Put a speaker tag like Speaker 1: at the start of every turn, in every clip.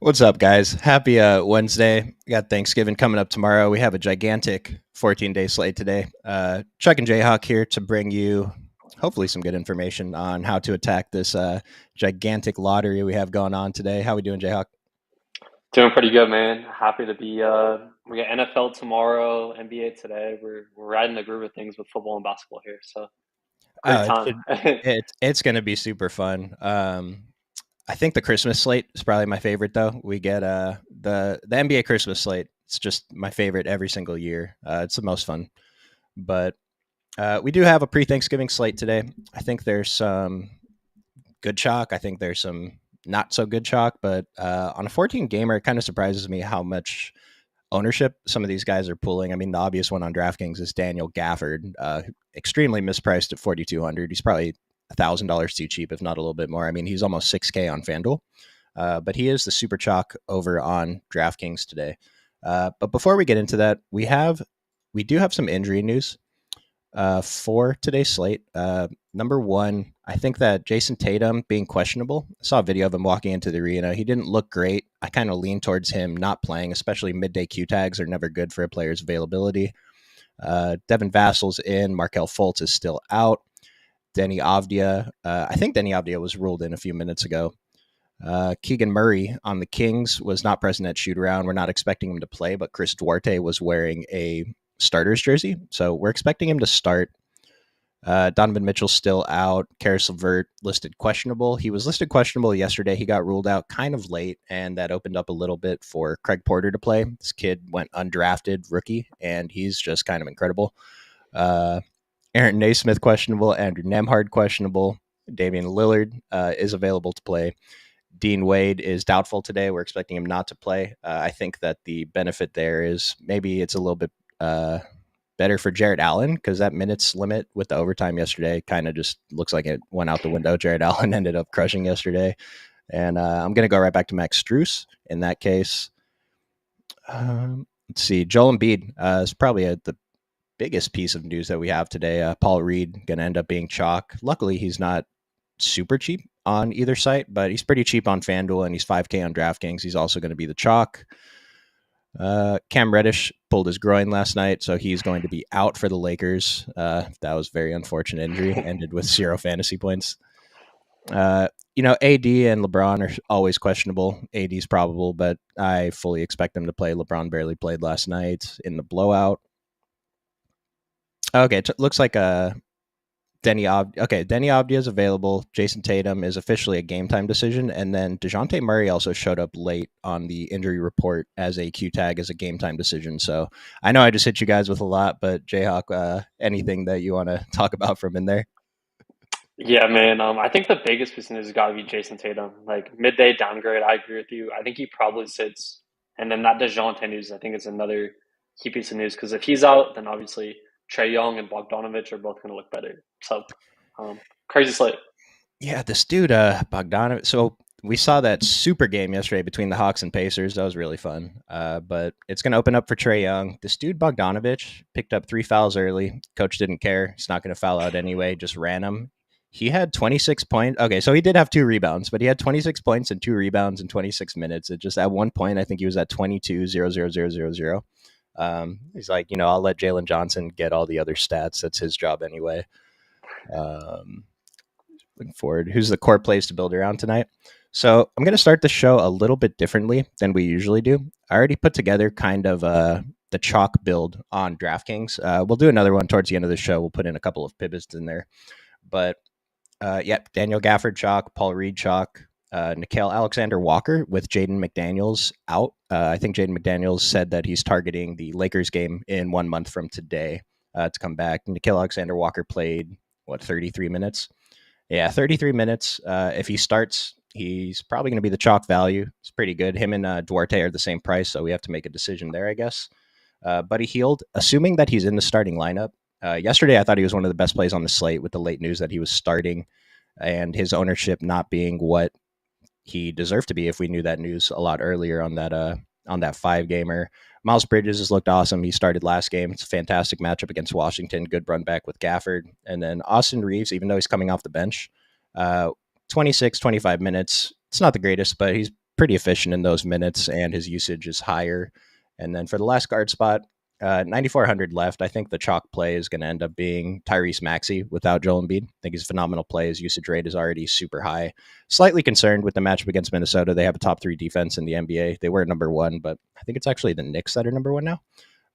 Speaker 1: What's up, guys? Happy Wednesday. We got Thanksgiving coming up tomorrow. We have a gigantic 14-day slate today. Chuck and Jayhawk here to bring you hopefully some good information on how to attack this gigantic lottery we have going on today. How we doing, Jayhawk?
Speaker 2: Doing pretty good, man. Happy to be. We got NFL tomorrow, NBA today. We're riding the groove of things with football and basketball here, so great
Speaker 1: It
Speaker 2: time.
Speaker 1: should it's going to be super fun. I think the Christmas slate is probably my favorite, though. We get the NBA Christmas slate. It's just my favorite every single year. It's the most fun, but we do have a pre-Thanksgiving slate today. I think there's some good chalk. I think there's some not so good chalk, but on a 14 gamer, it kind of surprises me how much ownership some of these guys are pulling. I mean, the obvious one on DraftKings is Daniel Gafford, extremely mispriced at 4,200. He's probably $1,000 too cheap, if not a little bit more. I mean, he's almost 6K on FanDuel, but he is the super chalk over on DraftKings today. But before we get into that, we do have some injury news for today's slate. Number one, I think that Jason Tatum being questionable. I saw a video of him walking into the arena. He didn't look great. I kind of lean towards him not playing, especially midday Q tags are never good for a player's availability. Devin Vassal's in. Markelle Fultz is still out. Denny Avdia. I think Denny Avdia was ruled in a few minutes ago. Keegan Murray on the Kings was not present at shoot around. We're not expecting him to play, but Chris Duarte was wearing a starter's jersey, so we're expecting him to start. Donovan Mitchell's still out. Karis LeVert listed questionable. He was listed questionable yesterday. He got ruled out kind of late, and that opened up a little bit for Craig Porter to play. This kid went undrafted rookie, and he's just kind of incredible. Aaron Naismith questionable. Andrew Nemhard questionable. Damian Lillard is available to play. Dean Wade is doubtful today. We're expecting him not to play. I think that the benefit there is maybe it's a little bit better for Jarrett Allen because that minutes limit with the overtime yesterday kind of just looks like it went out the window. Jarrett Allen ended up crushing yesterday. And I'm going to go right back to Max Strus in that case. Let's see. Joel Embiid is probably the biggest piece of news that we have today. Paul Reed going to end up being chalk. Luckily, he's not super cheap on either site, but he's pretty cheap on FanDuel and he's 5K on DraftKings. He's also going to be the chalk. Cam Reddish pulled his groin last night, so he's going to be out for the Lakers. That was a very unfortunate injury. Ended with 0 fantasy points. AD and LeBron are always questionable. AD's probable, but I fully expect them to play. LeBron barely played last night in the blowout. Okay, it looks like Denny Avdia is available. Jason Tatum is officially a game time decision. And then DeJounte Murray also showed up late on the injury report as a Q tag as a game time decision. So I know I just hit you guys with a lot, but Jayhawk, anything that you want to talk about from in there?
Speaker 2: Yeah, man. I think the biggest piece of news has got to be Jason Tatum. Like midday downgrade. I agree with you. I think he probably sits. And then that DeJounte news, I think it's another key piece of news because if he's out, then obviously Trae Young and Bogdanovich are both going to look better. So crazy slate.
Speaker 1: Yeah, this dude, Bogdanovich. So we saw that super game yesterday between the Hawks and Pacers. That was really fun. But it's going to open up for Trae Young. This dude, Bogdanovich, picked up 3 fouls early. Coach didn't care. He's not going to foul out anyway. Just ran him. He had 26 points. Okay, so he did have 2 rebounds, but he had 26 points and 2 rebounds in 26 minutes. It just at one point, I think he was at 22-0-0-0-0-0. He's like, I'll let Jalen Johnson get all the other stats. That's his job anyway. Looking forward. Who's the core plays to build around tonight? So I'm going to start the show a little bit differently than we usually do. I already put together kind of the chalk build on DraftKings. We'll do another one towards the end of the show. We'll put in a couple of pivots in there. But Daniel Gafford chalk, Paul Reed chalk, Nickeil Alexander-Walker with Jaden McDaniels out. I think Jaden McDaniels said that he's targeting the Lakers game in 1 month from today to come back. Nickeil Alexander-Walker played, 33 minutes? Yeah, 33 minutes. If he starts, he's probably going to be the chalk value. It's pretty good. Him and Duarte are the same price, so we have to make a decision there, I guess. Buddy Hield, assuming that he's in the starting lineup. Yesterday, I thought he was one of the best plays on the slate with the late news that he was starting and his ownership not being what he deserved to be if we knew that news a lot earlier on that 5-gamer. Miles Bridges has looked awesome. He started last game. It's a fantastic matchup against Washington. Good run back with Gafford. And then Austin Reeves, even though he's coming off the bench, 26, 25 minutes. It's not the greatest, but he's pretty efficient in those minutes, and his usage is higher. And then for the last guard spot, 9,400 left. I think the chalk play is going to end up being Tyrese Maxey without Joel Embiid. I think he's a phenomenal play. His usage rate is already super high. Slightly concerned with the matchup against Minnesota. They have a top 3 defense in the NBA. They were number 1, but I think it's actually the Knicks that are number 1 now.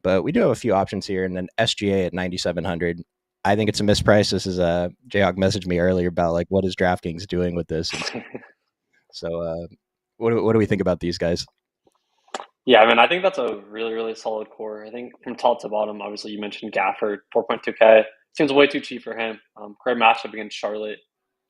Speaker 1: But we do have a few options here. And then SGA at 9,700. I think it's a misprice. This is a Jayhawk messaged me earlier about like, what is DraftKings doing with this? So what do we think about these guys?
Speaker 2: Yeah, I mean, I think that's a really, really solid core. I think from top to bottom, obviously you mentioned Gafford, 4.2K. Seems way too cheap for him. Great matchup against Charlotte.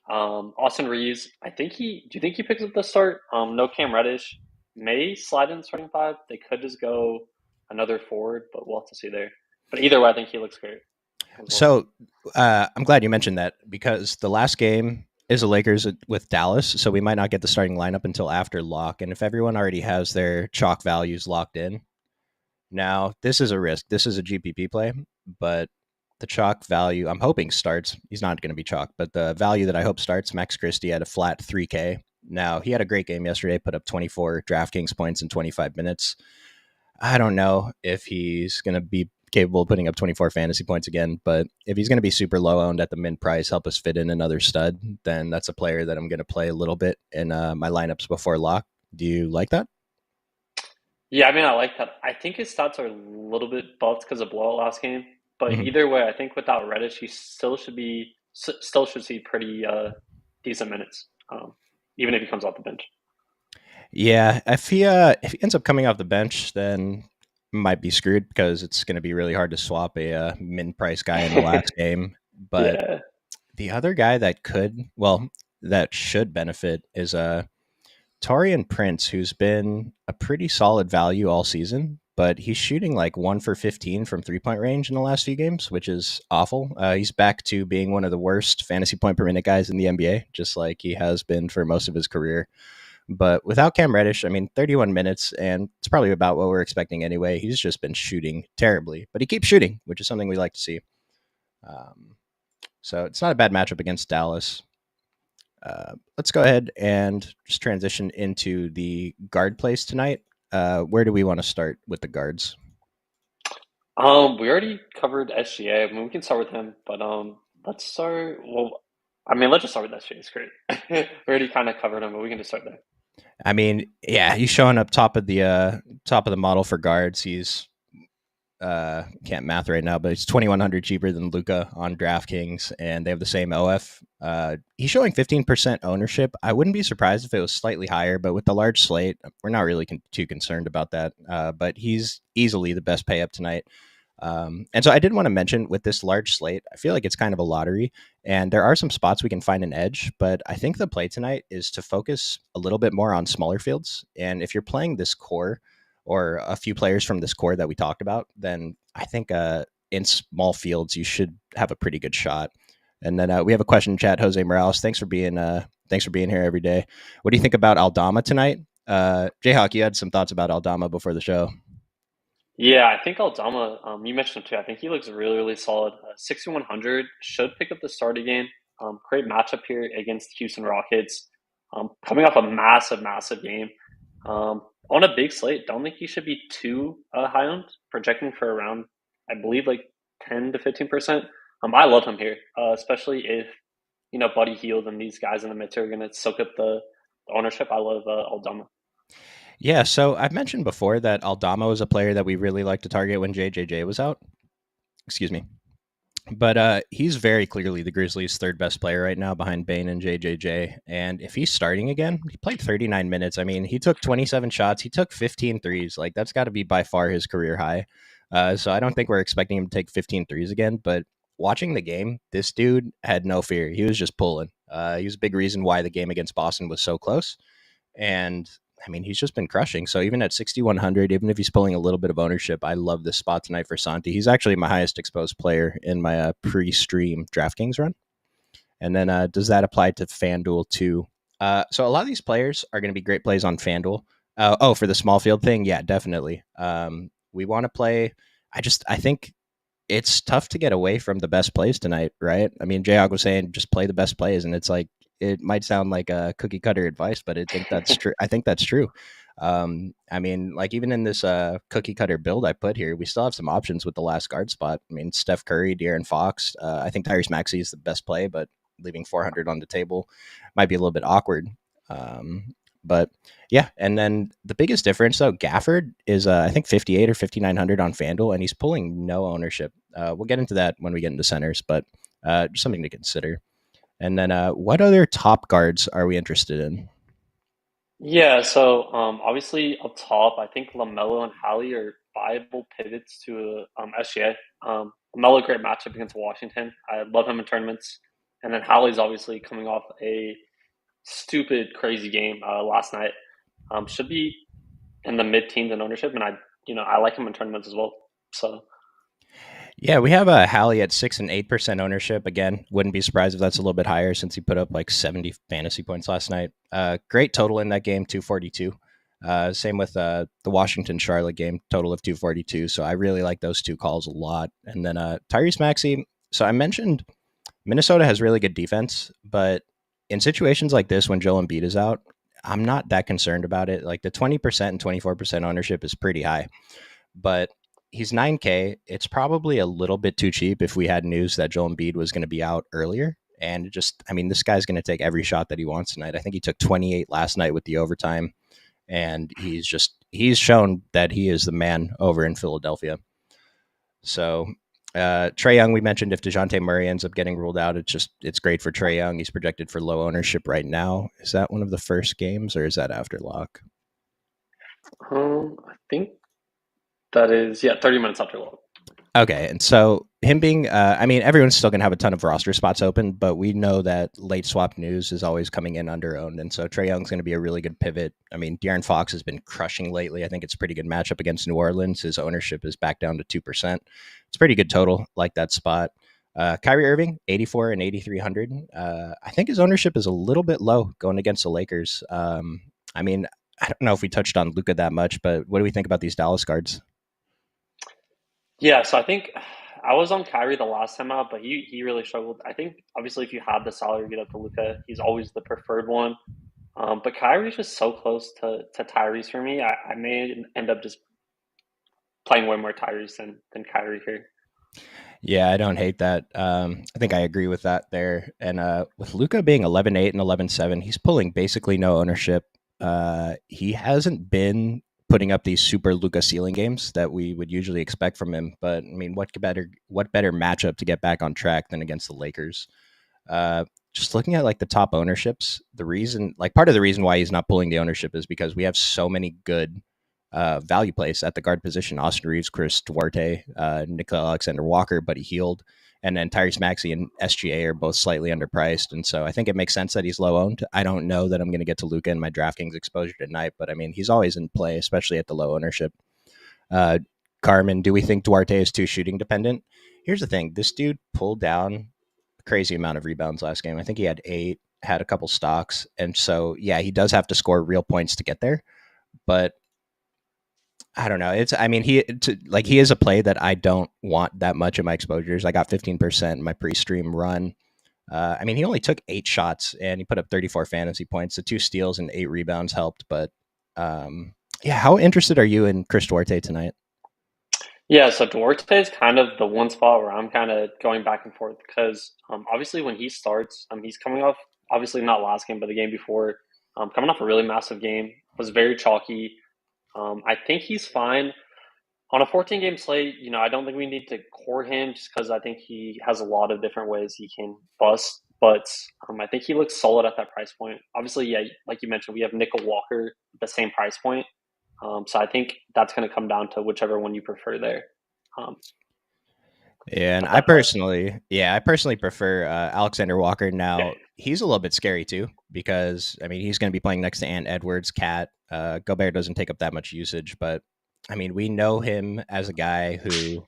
Speaker 2: Austin Reeves, do you think he picks up the start? No Cam Reddish. May slide in starting five. They could just go another forward, but we'll have to see there. But either way, I think he looks great as well.
Speaker 1: So I'm glad you mentioned that because the last game is the Lakers with Dallas, so we might not get the starting lineup until after lock. And if everyone already has their chalk values locked in, now this is a risk. This is a GPP play, but the chalk value I'm hoping starts. He's not going to be chalk, but the value that I hope starts, Max Christie at a flat 3K. Now he had a great game yesterday, put up 24 DraftKings points in 25 minutes. I don't know if he's going to be capable of putting up 24 fantasy points again, but if he's going to be super low owned at the min price, help us fit in another stud, then that's a player that I'm going to play a little bit in my lineups before lock. Do you like that?
Speaker 2: Yeah, I mean, I like that. I think his stats are a little bit buffed because of blowout last game. But
Speaker 1: Mm-hmm.
Speaker 2: either way, I think without Reddish, he still should see pretty decent minutes, even if he comes off the bench.
Speaker 1: Yeah, if he ends up coming off the bench, then might be screwed because it's going to be really hard to swap a min price guy in the last game. But
Speaker 2: Yeah.
Speaker 1: the other guy that should benefit is Taurean Prince, who's been a pretty solid value all season, but he's shooting like 1 for 15 from 3-point range in the last few games, which is awful. He's back to being one of the worst fantasy point per minute guys in the NBA, just like he has been for most of his career. But without Cam Reddish, I mean, 31 minutes, and it's probably about what we're expecting anyway. He's just been shooting terribly, but he keeps shooting, which is something we like to see. So it's not a bad matchup against Dallas. Let's go ahead and just transition into the guard plays tonight. Where do we want to start with the guards?
Speaker 2: We already covered SGA. I mean, we can start with him, but let's start. Well, I mean, let's just start with SGA. It's great. We already kind of covered him, but we can just start there.
Speaker 1: I mean, yeah, he's showing up top of the model for guards. He's can't math right now, but it's 2,100 cheaper than Luka on DraftKings, and they have the same OF. He's showing 15% ownership. I wouldn't be surprised if it was slightly higher, but with the large slate, we're not really too concerned about that. But he's easily the best pay up tonight. And so I did want to mention with this large slate, I feel like it's kind of a lottery, and there are some spots we can find an edge, but I think the play tonight is to focus a little bit more on smaller fields. And if you're playing this core, or a few players from this core that we talked about, then I think in small fields you should have a pretty good shot. And then we have a question in chat. Jose Morales, thanks for being here every day. What do you think about Aldama tonight? Jayhawk, you had some thoughts about Aldama before the show.
Speaker 2: Yeah, I think Aldama, you mentioned him too. I think he looks really, really solid. 6,100 should pick up the start again. Great matchup here against Houston Rockets. Coming off a massive, massive game. On a big slate, don't think he should be too high owned, projecting for around, I believe, like 10 to 15%. I love him here, especially if, Buddy Hield and these guys in the mid are going to soak up the ownership. I love Aldama.
Speaker 1: Yeah, so I've mentioned before that Aldama was a player that we really like to target when JJJ was out. Excuse me. But he's very clearly the Grizzlies' third best player right now behind Bane and JJJ. And if he's starting again, he played 39 minutes. I mean, he took 27 shots. He took 15 threes. Like, that's got to be by far his career high. So I don't think we're expecting him to take 15 threes again. But watching the game, this dude had no fear. He was just pulling. He was a big reason why the game against Boston was so close. And I mean, he's just been crushing. So even at 6,100, even if he's pulling a little bit of ownership, I love this spot tonight for Santi. He's actually my highest exposed player in my pre-stream DraftKings run. And then does that apply to FanDuel too? So a lot of these players are going to be great plays on FanDuel. For the small field thing, yeah, definitely. We want to play. I think it's tough to get away from the best plays tonight, right? I mean, Jayog was saying just play the best plays, and it's like it might sound like a cookie cutter advice, but I think that's true. I think that's true. I mean, like even in this cookie cutter build I put here, we still have some options with the last guard spot. I mean, Steph Curry, De'Aaron Fox. I think Tyrese Maxey is the best play, but leaving 400 on the table might be a little bit awkward. But yeah, and then the biggest difference though, Gafford is I think 58 or 5900 on FanDuel, and he's pulling no ownership. We'll get into that when we get into centers, but just something to consider. And then what other top guards are we interested in?
Speaker 2: Yeah, so obviously up top, I think Lamelo and Hallie are viable pivots to SGA. Lamelo, great matchup against Washington. I love him in tournaments, and then Hallie's obviously coming off a stupid, crazy game last night. Should be in the mid-teens in ownership, and I like him in tournaments as well. So
Speaker 1: Yeah, we have a Hallie at 6 and 8% ownership. Again, wouldn't be surprised if that's a little bit higher since he put up like 70 fantasy points last night. Great total in that game, 242. Same with the Washington Charlotte game, total of 242. So I really like those two calls a lot. And then Tyrese Maxey. So I mentioned Minnesota has really good defense, but in situations like this when Joel Embiid is out, I'm not that concerned about it. Like the 20% and 24% ownership is pretty high, but he's 9K. It's probably a little bit too cheap if we had news that Joel Embiid was going to be out earlier. And just, I mean, this guy's going to take every shot that he wants tonight. I think he took 28 last night with the overtime, and he's shown that he is the man over in Philadelphia. So Trae Young, we mentioned if DeJounte Murray ends up getting ruled out, it's great for Trae Young. He's projected for low ownership right now. Is that one of the first games or is that after lock?
Speaker 2: I think that is 30 minutes after lock.
Speaker 1: Okay, and so him being, I mean, everyone's still going to have a ton of roster spots open, but we know that late swap news is always coming in under owned, and so Trae Young's going to be a really good pivot. I mean, De'Aaron Fox has been crushing lately. I think it's a pretty good matchup against New Orleans. His ownership is back down to 2%. It's a pretty good total, like that spot. Kyrie Irving, 84 and 8,300. I think his ownership is a little bit low going against the Lakers. I mean, I don't know if we touched on Luka that much, but what do we think about these Dallas guards?
Speaker 2: Yeah, so I think I was on Kyrie the last time out, but he really struggled. I think obviously if you have the salary get up to Luka, he's always the preferred one. But Kyrie's just so close to Tyrese for me. I may end up just playing way more Tyrese than Kyrie here.
Speaker 1: Yeah, I don't hate that. I think I agree with that there. And with Luca being 11-8 and 11-7, he's pulling basically no ownership. He hasn't been putting up these super Luca ceiling games that we would usually expect from him. But I mean, what better matchup to get back on track than against the Lakers? Just looking at like the top ownerships, part of the reason why he's not pulling the ownership is because we have so many good value plays at the guard position. Austin Reeves, Chris Duarte, Nickel Alexander Walker, Buddy Hield, and then Tyrese Maxey and SGA are both slightly underpriced. And so I think it makes sense that he's low owned. I don't know that I'm going to get to Luka in my DraftKings exposure tonight, but I mean, he's always in play, especially at the low ownership. Carmen, do we think Duarte is too shooting dependent? Here's the thing. This dude pulled down a crazy amount of rebounds last game. I think he had 8, had a couple stocks. And so, yeah, he does have to score real points to get there. But I don't know. He is a play that I don't want that much in my exposures. I got 15% in my pre-stream run. I mean, he only took 8 shots and he put up 34 fantasy points. The 2 steals and 8 rebounds helped. But yeah, how interested are you in Chris Duarte tonight?
Speaker 2: Yeah, so Duarte is kind of the one spot where I'm kind of going back and forth because obviously when he starts, he's coming off obviously not last game, but the game before, coming off a really massive game, was very chalky. I think he's fine on a 14 game slate. I don't think we need to core him just because I think he has a lot of different ways he can bust. But I think he looks solid at that price point. Obviously, yeah, like you mentioned, we have Nickel Walker at the same price point. So I think that's going to come down to whichever one you prefer there. Um,
Speaker 1: And
Speaker 2: at that price.
Speaker 1: I personally prefer Alexander Walker.
Speaker 2: Yeah,
Speaker 1: Now he's a little bit scary too because I mean he's going to be playing next to Ant Edwards, Cat. Gobert doesn't take up that much usage, but I mean we know him as a guy who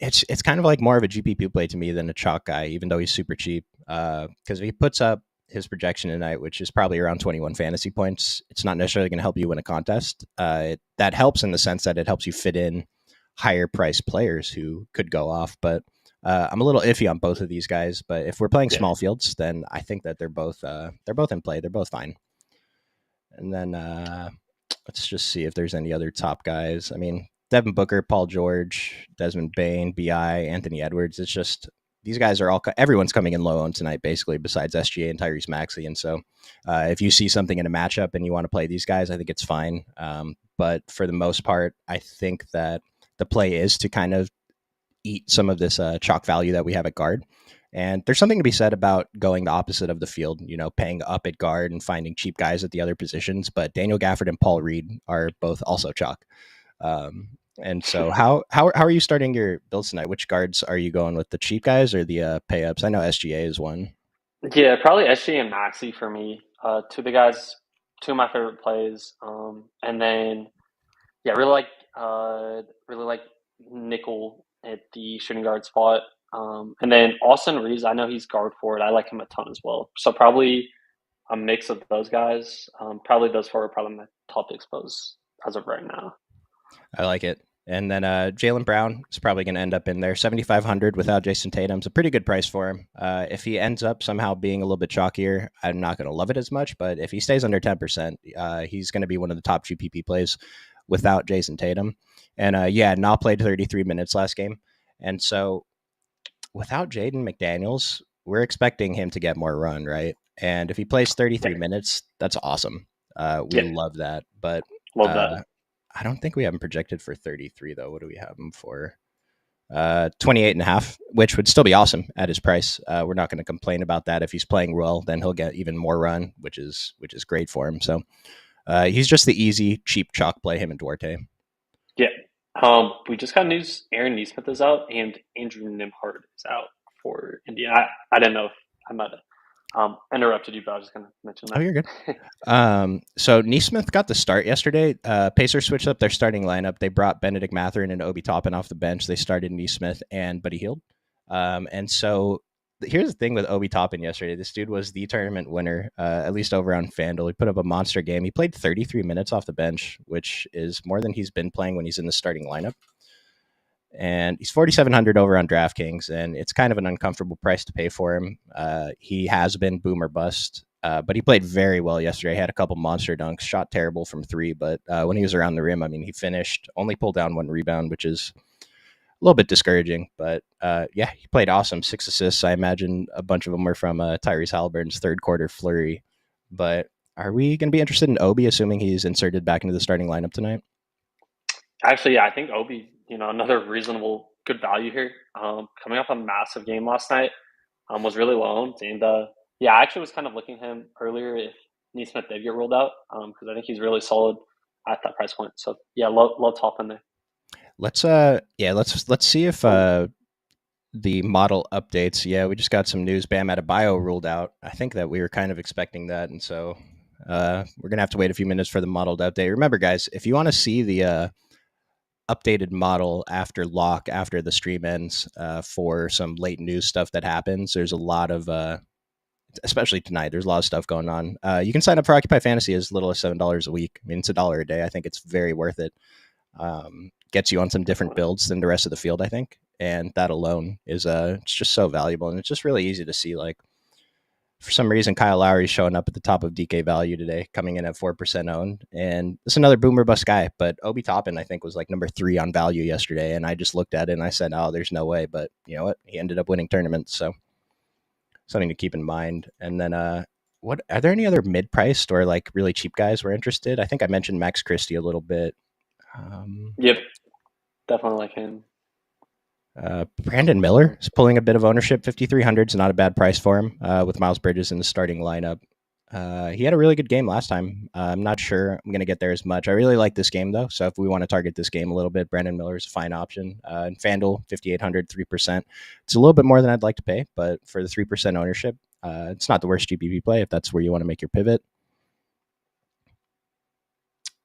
Speaker 1: it's kind of like more of a GPP play to me than a chalk guy, even though he's super cheap. Because if he puts up his projection tonight, which is probably around 21 fantasy points, it's not necessarily going to help you win a contest. That helps in the sense that it helps you fit in higher price players who could go off. But I'm a little iffy on both of these guys, but if we're playing
Speaker 2: Yeah.
Speaker 1: small fields, then I think that they're both in play. They're both fine. And then let's just see if there's any other top guys. I mean, Devin Booker, Paul George, Desmond Bain, Bi, Anthony Edwards. It's just these guys are all everyone's coming in low owned tonight, basically, besides SGA and Tyrese Maxey. And so, if you see something in a matchup and you want to play these guys, I think it's fine. But for the most part, I think that the play is to kind of eat some of this chalk value that we have at guard. And there's something to be said about going the opposite of the field, paying up at guard and finding cheap guys at the other positions. But Daniel Gafford and Paul Reed are both also chalk. And so how are you starting your builds tonight? Which guards are you going with, the cheap guys or the pay ups? I know SGA is one.
Speaker 2: Yeah, probably SG and Maxi for me. Two of the guys, two of my favorite plays. And then yeah, really like nickel at the shooting guard spot. And then Austin Reeves, I know he's guard forward. I like him a ton as well. So probably a mix of those guys. Probably those four are probably my top expos as of right now.
Speaker 1: I like it. And then Jaylen Brown is probably going to end up in there. 7,500 without Jason Tatum's a pretty good price for him. If he ends up somehow being a little bit chalkier, I'm not going to love it as much. But if he stays under 10%, he's going to be one of the top GPP plays without Jason Tatum. And Nah played 33 minutes last game. And so without Jaden McDaniels, we're expecting him to get more run, right? And if he plays 33
Speaker 2: Yeah,
Speaker 1: minutes, that's awesome. We
Speaker 2: yeah,
Speaker 1: love that. But
Speaker 2: love that.
Speaker 1: uh, I don't think we have him projected for 33 though. What do we have him for? 28 and a half, which would still be awesome at his price. We're not going to complain about that. If he's playing well, then he'll get even more run, which is great for him. So he's just the easy, cheap chalk play, him and Duarte.
Speaker 2: Yeah. We just got news. Aaron Neesmith is out, and Andrew Nimhart is out for Indiana. I didn't know if I might have interrupted you, but I was just going to mention
Speaker 1: Oh,
Speaker 2: that.
Speaker 1: you're good. So Neesmith got the start yesterday. Pacers switched up their starting lineup. They brought Benedict Mathurin and Obi Toppin off the bench. They started Neesmith and Buddy Hield. And so here's the thing with Obi Toppin yesterday. This dude was the tournament winner, at least over on FanDuel. He put up a monster game. He played 33 minutes off the bench, which is more than he's been playing when he's in the starting lineup. And he's 4,700 over on DraftKings, and it's kind of an uncomfortable price to pay for him. He has been boom or bust, but he played very well yesterday. He had a couple monster dunks, shot terrible from three, but when he was around the rim, I mean, he finished, only pulled down one rebound, which is a little bit discouraging. But he played awesome. 6 assists. I imagine a bunch of them were from Tyrese Halliburton's third quarter flurry. But are we going to be interested in Obi, assuming he's inserted back into the starting lineup tonight?
Speaker 2: Actually, yeah, I think Obi, another reasonable, good value here. Coming off a massive game last night, was really low owned. And I actually was kind of looking at him earlier if Neesmith did get ruled out because I think he's really solid at that price point. So yeah, low top in there.
Speaker 1: Let's see if the model updates. Yeah, we just got some news. Bam Adebayo ruled out. I think that we were kind of expecting that, and so we're gonna have to wait a few minutes for the model to update. Remember, guys, if you want to see the updated model after lock, after the stream ends, for some late news stuff that happens, there's a lot of especially tonight, there's a lot of stuff going on. You can sign up for Occupy Fantasy as little as $7 a week. I mean, it's $1 a day. I think it's very worth it. Gets you on some different builds than the rest of the field, I think, and that alone is it's just so valuable, and it's just really easy to see. Like, for some reason, Kyle Lowry's showing up at the top of DK value today, coming in at 4% owned, and it's another boomer bust guy. But Obi Toppin, I think, was like number 3 on value yesterday, and I just looked at it and I said, "Oh, there's no way." But you know what? He ended up winning tournaments, so something to keep in mind. And then, what are there any other mid-priced or like really cheap guys we're interested? I think I mentioned Max Christie a little bit.
Speaker 2: Yep, definitely like him.
Speaker 1: Brandon Miller is pulling a bit of ownership. 5,300 is not a bad price for him, with Miles Bridges in the starting lineup. He had a really good game last time. I'm not sure I'm going to get there as much. I really like this game, though. So if we want to target this game a little bit, Brandon Miller is a fine option. And FanDuel, 5,800, 3%. It's a little bit more than I'd like to pay, but for the 3% ownership, it's not the worst GPP play if that's where you want to make your pivot.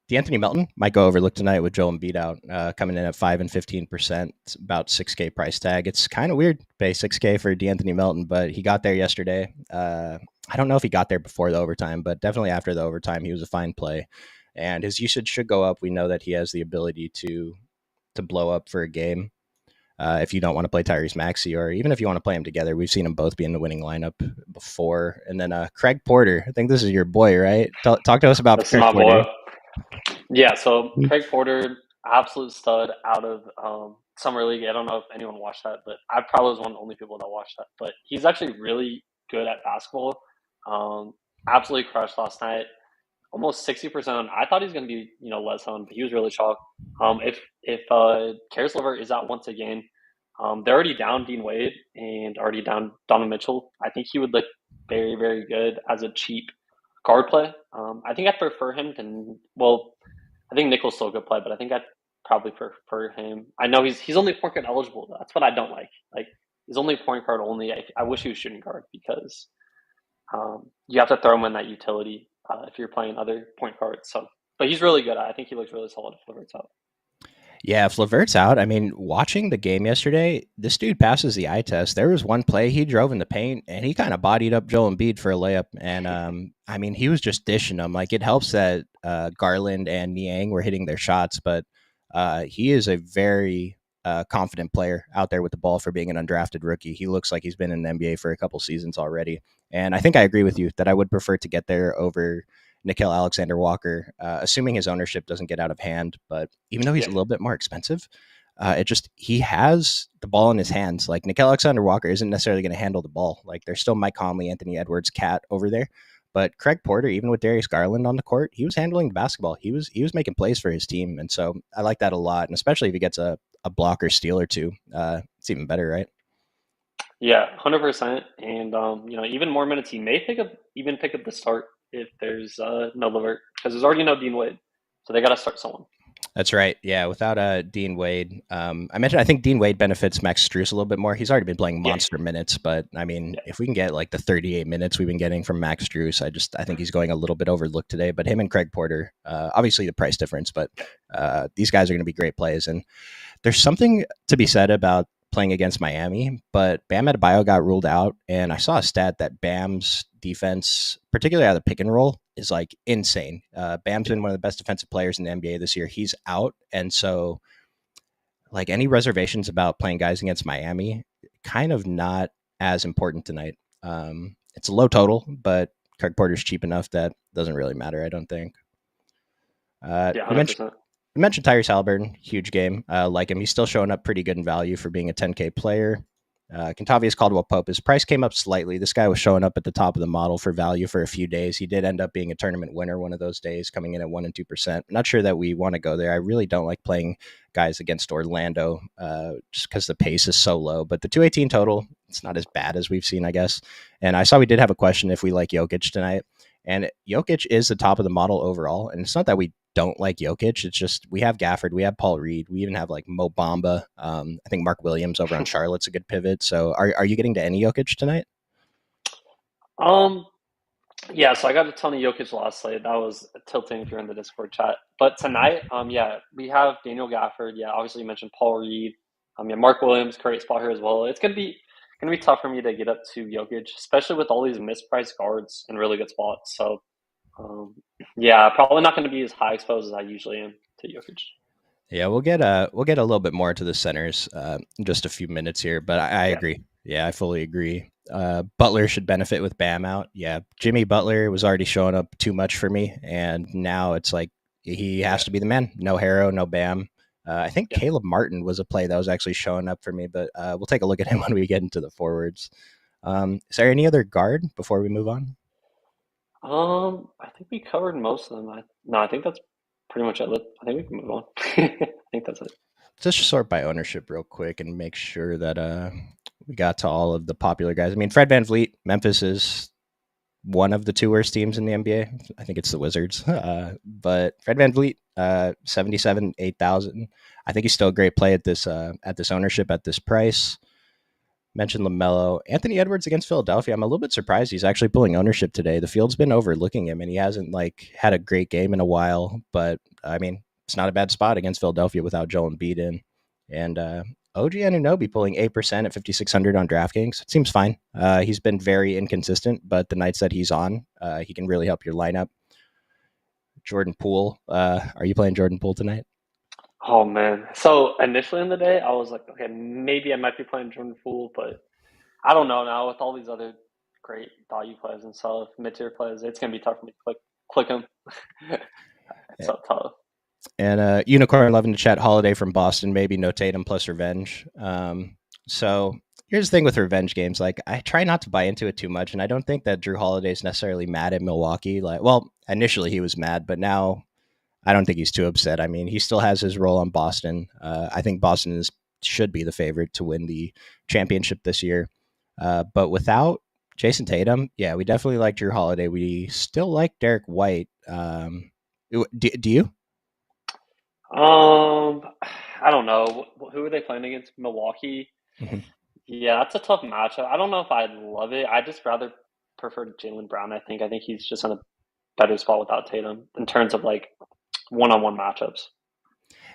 Speaker 1: D'Anthony Melton might go overlooked tonight with Joel Embiid out, coming in at 5 and 15%. It's about $6K price tag. It's kind of weird to pay $6K for D'Anthony Melton, but he got there yesterday. I don't know if he got there before the overtime, but definitely after the overtime, he was a fine play. And his usage should go up. We know that he has the ability to blow up for a game. if you don't want to play Tyrese Maxey, or even if you want to play them together. We've seen them both be in the winning lineup before. And then Craig Porter, I think this is your boy, right? Talk to us about
Speaker 2: This is
Speaker 1: Craig
Speaker 2: my
Speaker 1: Porter.
Speaker 2: boy. Yeah, so Craig Porter, absolute stud out of summer league. I don't know if anyone watched that, but I probably was one of the only people that watched that. But he's actually really good at basketball. Um, Absolutely crushed last night. Almost 60%. I thought he was going to be less on, but he was really shocked. If Karis LeVert is out once again, they're already down Dean Wade and already down Donovan Mitchell. I think he would look very, very good as a cheap guard play. I think I'd prefer him to, well, I think Nichols still a good play, but I think I'd probably prefer him. I know he's only point guard eligible. Though. That's what I don't like. Like he's only point guard only. I wish he was shooting guard because you have to throw him in that utility if you're playing other point guards. So, but he's really good. I think he looks really solid if LeVert's out.
Speaker 1: Yeah, if LeVert's out, I mean, watching the game yesterday, this dude passes the eye test. There was one play he drove in the paint and he kind of bodied up Joel Embiid for a layup. And I mean, he was just dishing them. Like it helps that Garland and Niang were hitting their shots, but he is a very confident player out there with the ball for being an undrafted rookie. He looks like he's been in the NBA for a couple seasons already. And I think I agree with you that I would prefer to get there over Nickeil Alexander-Walker, assuming his ownership doesn't get out of hand. But even though he's a little bit more expensive, he has the ball in his hands. Like Nickeil Alexander-Walker isn't necessarily going to handle the ball. Like there's still Mike Conley, Anthony Edwards, Cat over there. But Craig Porter, even with Darius Garland on the court, he was handling the basketball. He was making plays for his team, and so I like that a lot. And especially if he gets a block or steal or two, it's even better, right?
Speaker 2: Yeah, 100%. And even more minutes. He may pick up the start if there's no LeVert because there's already no Dean Wade, so they got to start someone.
Speaker 1: That's right. Yeah, without Dean Wade, I think Dean Wade benefits Max Strus a little bit more. He's already been playing monster minutes, but I mean, if we can get like the 38 minutes we've been getting from Max Strus, I think he's going a little bit overlooked today. But him and Craig Porter, obviously the price difference, but these guys are going to be great plays. And there's something to be said about playing against Miami, but Bam Adebayo got ruled out, and I saw a stat that Bam's defense, particularly out of the pick and roll, is like insane. Bam's been one of the best defensive players in the NBA this year. He's out, and so like any reservations about playing guys against Miami, kind of not as important tonight. It's a low total, but Craig Porter's cheap enough that doesn't really matter. I don't think.
Speaker 2: Yeah, 100%.
Speaker 1: You mentioned Tyrese Halliburton, huge game. Like him, he's still showing up pretty good in value for being a 10K player. Kentavious Caldwell-Pope, his price came up slightly. This guy was showing up at the top of the model for value for a few days. He did end up being a tournament winner one of those days, coming in at 1% and 2%. I'm not sure that we want to go there. I really don't like playing guys against Orlando just because the pace is so low. But the 218 total, it's not as bad as we've seen, I guess. And I saw we did have a question if we like Jokic tonight. And Jokic is the top of the model overall. And it's not that we don't like Jokic. It's just we have Gafford, we have Paul Reed, we even have like Mo Bamba. I think Mark Williams over on Charlotte's a good pivot. So are you getting to any Jokic tonight?
Speaker 2: Yeah, so I got a ton of Jokic last night. That was tilting if you're in the Discord chat. But tonight, we have Daniel Gafford. Yeah, obviously you mentioned Paul Reed. Mark Williams, great spot here as well. It's gonna be tough for me to get up to Jokic, especially with all these mispriced guards in really good spots. So probably not going to be as high exposed as I usually am to Jokic.
Speaker 1: Yeah, we'll get a little bit more to the centers in just a few minutes here, but I agree. Yeah, I fully agree. Butler should benefit with Bam out. Yeah, Jimmy Butler was already showing up too much for me, and now it's like he has to be the man. No Harrow, no Bam. I think Caleb Martin was a play that was actually showing up for me, but we'll take a look at him when we get into the forwards. Is there any other guard before we move on?
Speaker 2: I think we covered most of them. I think that's pretty much it. I think we can move on. I think that's it.
Speaker 1: Just sort by ownership real quick and make sure that we got to all of the popular guys. I mean, Fred VanVleet, Memphis is one of the two worst teams in the NBA. I think it's the Wizards. But Fred VanVleet, 77, 8,000. I think he's still a great play at this ownership, at this price. Mentioned LaMelo. Anthony Edwards against Philadelphia. I'm a little bit surprised he's actually pulling ownership today. The field's been overlooking him, and he hasn't had a great game in a while. But I mean, it's not a bad spot against Philadelphia without Joel Embiid in. And OG Anunoby pulling 8% at 5,600 on DraftKings. It seems fine. He's been very inconsistent, but the nights that he's on, he can really help your lineup. Jordan Poole. Are you playing Jordan Poole tonight?
Speaker 2: Oh man. So initially in the day, I was like, okay, maybe I might be playing Jordan Poole, but I don't know now with all these other great value players and stuff, mid tier players, it's gonna be tough for me to click them. It's so tough.
Speaker 1: And Unicorn loving to chat Holiday from Boston, maybe no Tatum plus revenge. So here's the thing with revenge games. Like I try not to buy into it too much, and I don't think that Drew Holiday is necessarily mad at Milwaukee. Like, well, initially he was mad, but now I don't think he's too upset. I mean, he still has his role on Boston. I think Boston should be the favorite to win the championship this year. But without Jason Tatum, yeah, we definitely like Drew Holiday. We still like Derek White. Do you?
Speaker 2: Um, I don't know. Who are they playing against? Milwaukee.
Speaker 1: Mhm.
Speaker 2: Yeah, that's a tough matchup. I don't know if I love it. I just rather prefer Jalen Brown. I think he's just in a better spot without Tatum in terms of like one-on-one matchups.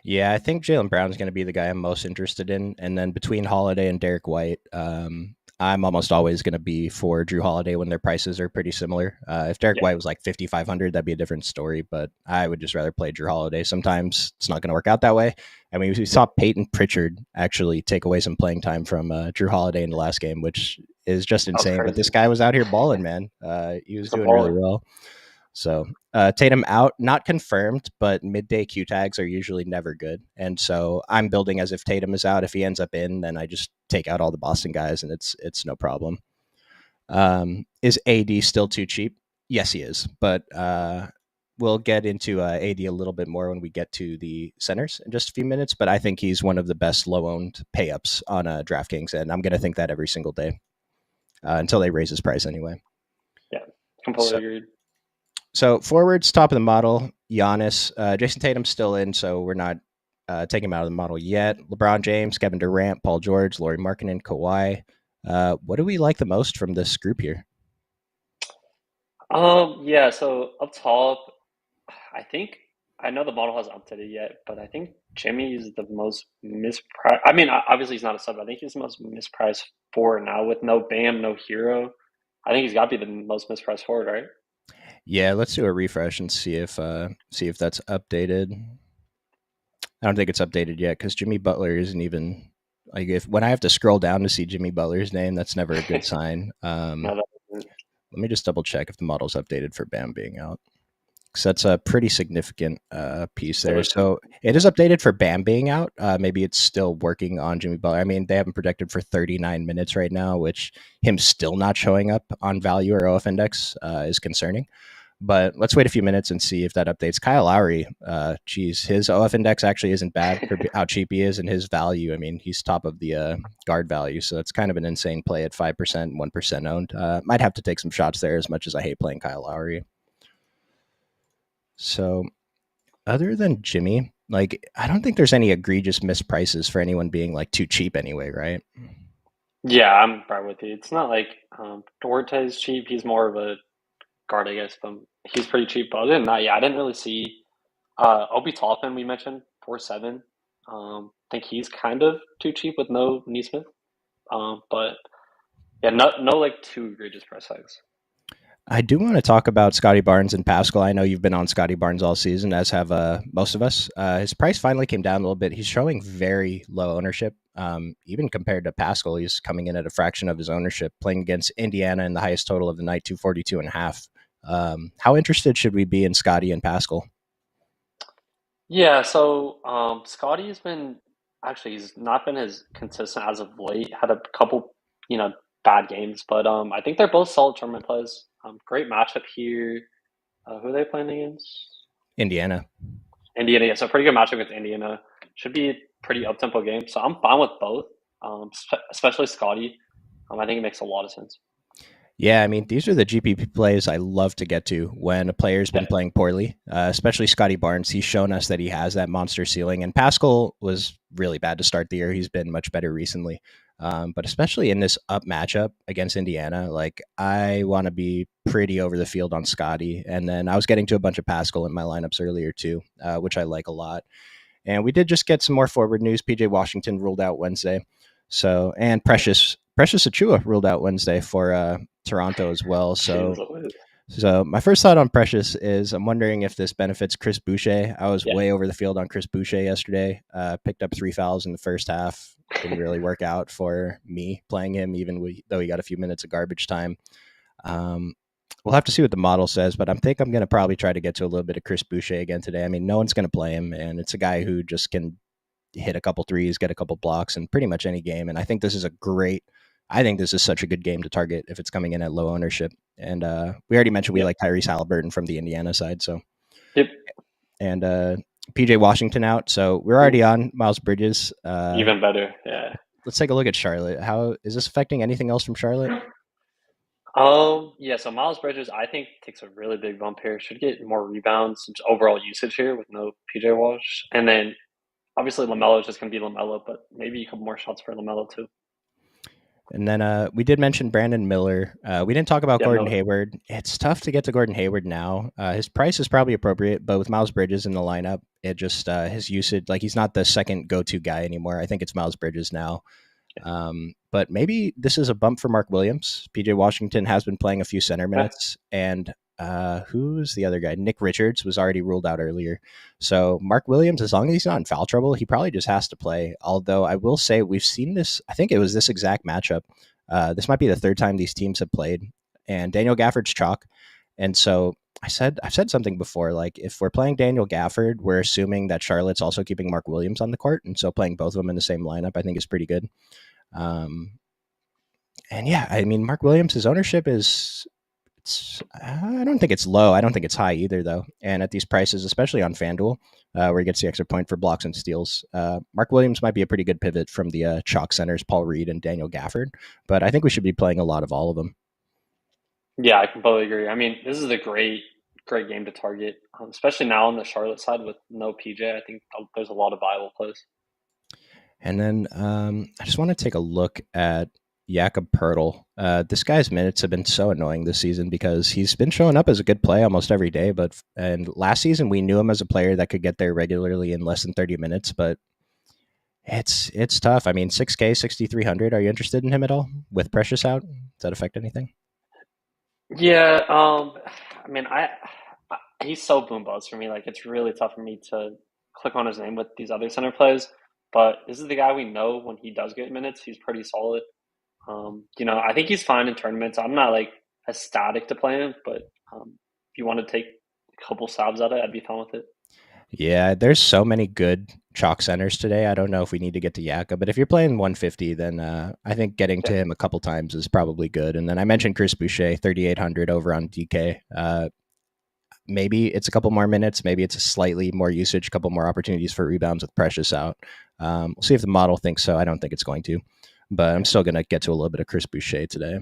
Speaker 1: Yeah, I think Jalen Brown's going to be the guy I'm most interested in. And then between Holiday and Derek White, I'm almost always going to be for Drew Holiday when their prices are pretty similar. If Derek
Speaker 2: Yeah,
Speaker 1: White was like 5,500, that'd be a different story. But I would just rather play Drew Holiday. Sometimes it's not going to work out that way. I mean, we saw Peyton Pritchard actually take away some playing time from Drew Holiday in the last game, which is just
Speaker 2: that was
Speaker 1: insane. But this
Speaker 2: crazy.
Speaker 1: guy was out here balling, man. He was
Speaker 2: He's a
Speaker 1: doing really
Speaker 2: baller.
Speaker 1: well. So Tatum out, not confirmed, but midday Q tags are usually never good. And so I'm building as if Tatum is out. If he ends up in, then I just take out all the Boston guys, and it's no problem. Is AD still too cheap? Yes, he is. But we'll get into AD a little bit more when we get to the centers in just a few minutes. But I think he's one of the best low owned pay ups on DraftKings, and I'm going to think that every single day until they raise his price anyway.
Speaker 2: Yeah, completely
Speaker 1: So
Speaker 2: agreed.
Speaker 1: So forwards, top of the model, Giannis. Jason Tatum's still in, so we're not taking him out of the model yet. LeBron James, Kevin Durant, Paul George, Laurie Markkinen, Kawhi. What do we like the most from this group here?
Speaker 2: Yeah, so up top, I think I know the model hasn't updated yet, but I think Jimmy is the most mispriced. I mean, obviously he's not a sub. I think he's the most mispriced forward now with no Bam, no Hero. I think he's got to be the most mispriced forward, right?
Speaker 1: Yeah, let's do a refresh and see if that's updated. I don't think it's updated yet because Jimmy Butler isn't even like if when I have to scroll down to see Jimmy Butler's name, that's never a good sign.
Speaker 2: No, that isn't.
Speaker 1: Let me just double check if the model's updated for Bam being out. So that's a pretty significant piece
Speaker 2: It
Speaker 1: there.
Speaker 2: is pretty.
Speaker 1: So it is updated for Bam being out. Maybe it's still working on Jimmy Butler. I mean, they haven't projected for 39 minutes right now, which him still not showing up on value or OF index is concerning. But let's wait a few minutes and see if that updates. Kyle Lowry, geez, his OF index actually isn't bad for how cheap he is, and his value. I mean, he's top of the guard value, so it's kind of an insane play at 5%, 1% owned. Might have to take some shots there, as much as I hate playing Kyle Lowry. So other than Jimmy, like I don't think there's any egregious misprices for anyone being like too cheap anyway, right?
Speaker 2: Yeah, I'm right with you. It's not like Duarte's cheap. He's more of a guard, I guess, but he's pretty cheap. But other than that, yeah, I didn't really see Obi Toppin we mentioned 4.7. I think he's kind of too cheap with no Neesmith. But yeah, no like too egregious price tags.
Speaker 1: I do want to talk about Scotty Barnes and Pascal. I know you've been on Scotty Barnes all season, as have most of us. His price finally came down a little bit. He's showing very low ownership, even compared to Pascal. He's coming in at a fraction of his ownership, playing against Indiana in the highest total of the night, 242.5. How interested should we be in Scotty and Pascal?
Speaker 2: Yeah, so Scotty has been actually he's not been as consistent as of late. Had a couple, you know, bad games, but I think they're both solid tournament plays. Great matchup here. Who are they playing against?
Speaker 1: Indiana.
Speaker 2: Indiana. Yeah, so pretty good matchup against Indiana. Should be a pretty up tempo game. So I'm fine with both, especially Scotty. I think it makes a lot of sense.
Speaker 1: Yeah, I mean, these are the GPP plays I love to get to when a player's
Speaker 2: Yeah,
Speaker 1: been playing poorly, especially Scotty Barnes. He's shown us that he has that monster ceiling, and Pascal was really bad to start the year. He's been much better recently. But especially in this up matchup against Indiana, like I want to be pretty over the field on Scotty. And then I was getting to a bunch of Pascal in my lineups earlier too, which I like a lot. And we did just get some more forward news. PJ Washington ruled out Wednesday. So and Precious Achua ruled out Wednesday for Toronto as well.
Speaker 2: jeez
Speaker 1: So
Speaker 2: Louise.
Speaker 1: So my first thought on Precious is I'm wondering if this benefits Chris Boucher. I was
Speaker 2: Yeah.
Speaker 1: way over the field on Chris Boucher yesterday. Picked up 3 fouls in the first half. Didn't really work out for me playing him, even though he got a few minutes of garbage time. Um, we'll have to see what the model says, but I think I'm going to probably try to get to a little bit of Chris Boucher again today. I mean, no one's going to play him, and it's a guy who just can hit a couple threes, get a couple blocks in pretty much any game. And I think this is such a good game to target if it's coming in at low ownership. And we already mentioned we
Speaker 2: Yeah.
Speaker 1: like Tyrese Halliburton from the Indiana side. So,
Speaker 2: Yep.
Speaker 1: and PJ Washington out. So we're already
Speaker 2: Ooh,
Speaker 1: on Miles Bridges.
Speaker 2: even better. Yeah.
Speaker 1: Let's take a look at Charlotte. How is this affecting anything else from Charlotte?
Speaker 2: Yeah, so Miles Bridges, I think, takes a really big bump here. Should get more rebounds, just overall usage here with no PJ Wash. And then obviously LaMelo is just going to be LaMelo, but maybe a couple more shots for LaMelo too.
Speaker 1: And then we did mention Brandon Miller. We didn't talk about
Speaker 2: Yeah,
Speaker 1: Gordon
Speaker 2: Miller.
Speaker 1: Hayward. It's tough to get to Gordon Hayward now. His price is probably appropriate, but with Miles Bridges in the lineup, it just his usage, like he's not the second go-to guy anymore. I think it's Miles Bridges now. But maybe this is a bump for Mark Williams. PJ Washington has been playing a few center
Speaker 2: Yeah.
Speaker 1: minutes, and who's the other guy? Nick Richards was already ruled out earlier. So Mark Williams, as long as he's not in foul trouble, he probably just has to play. Although I will say we've seen this. I think it was this exact matchup. This might be the third time these teams have played, and Daniel Gafford's chalk. And so I've said something before. Like if we're playing Daniel Gafford, we're assuming that Charlotte's also keeping Mark Williams on the court, and so playing both of them in the same lineup, I think is pretty good. Um, and yeah, I mean, Mark Williams' ownership is, I don't think it's low. I don't think it's high either, though. And at these prices, especially on FanDuel, where he gets the extra point for blocks and steals, Mark Williams might be a pretty good pivot from the chalk centers, Paul Reed and Daniel Gafford. But I think we should be playing a lot of all of them.
Speaker 2: Yeah, I completely agree. I mean, this is a great game to target, especially now on the Charlotte side with no PJ. I think there's a lot of viable plays.
Speaker 1: And then I just want to take a look at Jakob Pertl. This guy's minutes have been so annoying this season because he's been showing up as a good play almost every day. And last season we knew him as a player that could get there regularly in less than 30 minutes, but it's tough. I mean, 6K, 6,300. Are you interested in him at all with Precious out? Does that affect anything?
Speaker 2: Yeah, I mean, he's so boom bust for me. Like, it's really tough for me to click on his name with these other center plays. But this is the guy we know when he does get minutes, he's pretty solid. I think he's fine in tournaments. I'm not like ecstatic to play him, but if you want to take a couple stabs at it, I'd be fine with it.
Speaker 1: Yeah, there's so many good chalk centers today. I don't know if we need to get to Yaka, but if you're playing 150, then I think getting to
Speaker 2: Yeah,
Speaker 1: him a couple times is probably good. And then I mentioned Chris Boucher, 3,800 over on DK. Maybe it's a couple more minutes. Maybe it's a slightly more usage, a couple more opportunities for rebounds with Precious out. We'll see if the model thinks so. I don't think it's going to, but I'm
Speaker 2: yeah,
Speaker 1: still going to get to a little bit of Chris Boucher today.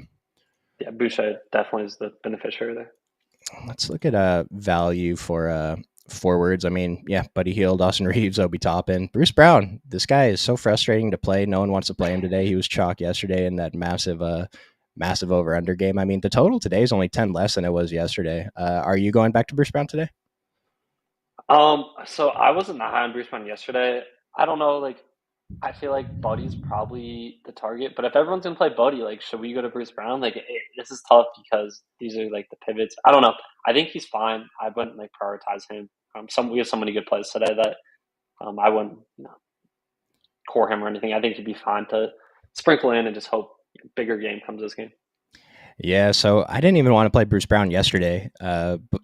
Speaker 2: yeah. Boucher definitely is the beneficiary there.
Speaker 1: Let's look at value for forwards. I mean, yeah, Buddy Hield, Austin Reeves, Obi Toppin, Bruce Brown. This guy is so frustrating to play. No one wants to play him today. He was chalk yesterday in that massive over under game. I mean, the total today is only 10 less than it was yesterday. Are you going back to Bruce Brown today?
Speaker 2: So I wasn't that high on Bruce Brown yesterday. I don't know, like I feel like Buddy's probably the target, but if everyone's gonna play Buddy, like, should we go to Bruce Brown? Like, this is tough because these are like the pivots. I don't know. I think he's fine. I wouldn't like prioritize him. We have so many good plays today that I wouldn't core him or anything. I think he'd be fine to sprinkle in and just hope bigger game comes this game.
Speaker 1: Yeah, so I didn't even want to play Bruce Brown yesterday,